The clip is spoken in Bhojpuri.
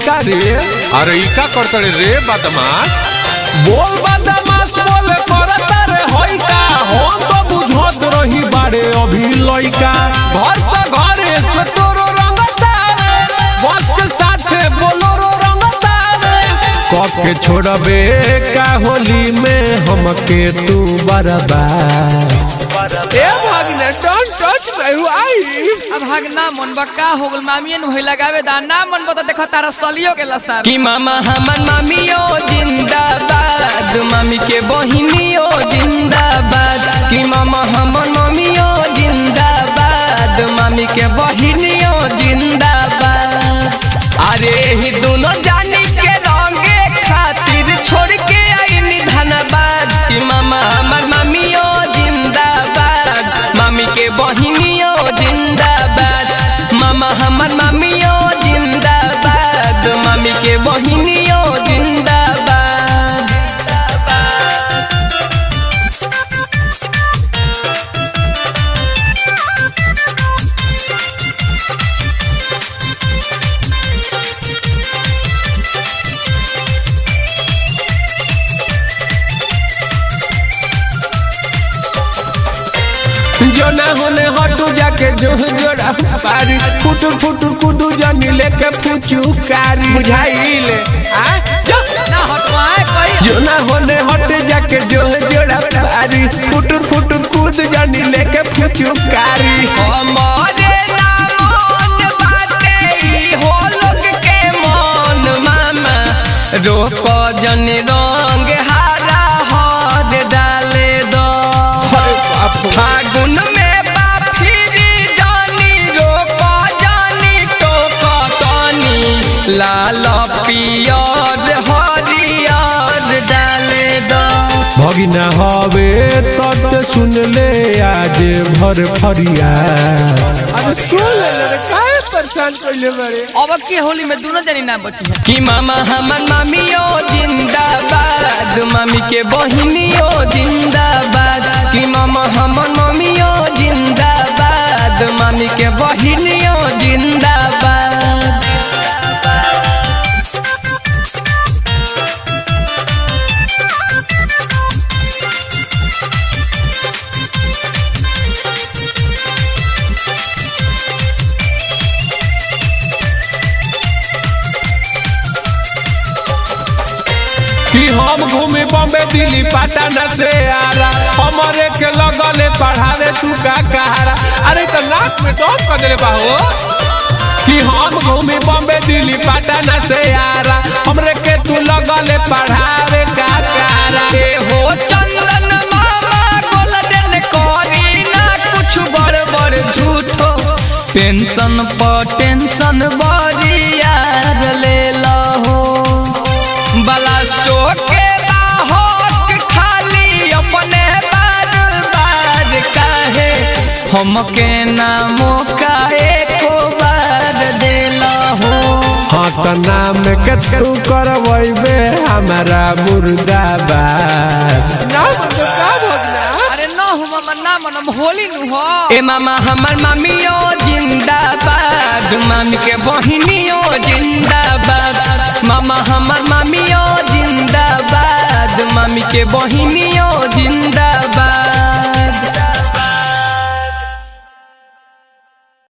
का रे? अरे ई का करतड़े रे बदमाश? बोल बदमाश बोले करता रे होई का हम तो बुझत रही बाड़े अभी लइका घर से घरे से तोरो रंगता रे बस के साथे बोलोरो रंगता रे कब के छोड़बे का होली में हमके तू बर्बाद ए भागने डोंट टच नहीं आई अब भागना मन बक्का हो गल मामियन होई लगावे दा ना मन बता देखो तारा सलियो के लसा कि मामा हमर मामियो जिंदाबाद मामी के बहिनियो जिंदाबाद कि मामा हमर मामियो जिंदाबाद मामी के बहिनियो जिंदाबाद अरे ही दोनों जानी के रंगे खातिर छोड़ के आईनी धनबाद कि मामा हमर मामियो जिंदाबाद मामी के बहिनियो जिंदाबाद मामा हमर मामियो जिंदाबाद मामी के बहिनियो जिंदाबाद जो ना होने हटू जाके जो जोड़ा पारी फुटुर फुटुर कुदू जानी लेके पूछू कारी बुझाइले जो ना हटवाए कोई जो ना होने हट जाके जो जोड़ा पारी फुटुर फुटुर कूद जानी लेके पूछू कारी हमारे नामों बाटे ही हो लोग के मन मामा रोको जन रंग हारा हद डाले दो फागुन में बाफिरी जानी रोको जानी टोको तानी लाल पियर हरियर डाले दो भगिना हवे तत सुन ले आज भर फरिया अरे सुन ले रे काहे परेशान कइले बारे अब के होली में दोनों जनी ना बची है कि मामा हमर मामियो जिंदाबाद मामी के बहिनियो जिंदाबाद कि मामा हमर मामियो जिंदाबाद मामी के बहिनियो जिंदाबाद कि हम घूमे बॉम्बे दिल्ली पटना से आरा हमारे के लगले पढ़ावे तू का कहारा अरे तो नाक में दम कर देले बाहो कि हम घूमे बॉम्बे दिल्ली पटना से आरा हमरे के तू लगले पढ़ावे का कहारा ए हो चंदन मामा गोल्डन करी ना कुछ बड़ झूठो टेंशन पर टेंशन बड़ी यार ले लहो बलास्टो के बाहोक खाली अपने बार बार काहे हमके नामो काहे को बार देला हो हाँ तो नाम के तू करवैबे हमारा मुर्दाबाद नाम तो का भगना अरे न हो मामा ना मनम होली नु हो ए मामा हमर मामियो जिंदाबाद मामी के बहिनियो जिंदाबाद मामा हमर मामियो जिंदाबाद मामी के बहिनियो जिंदाबाद।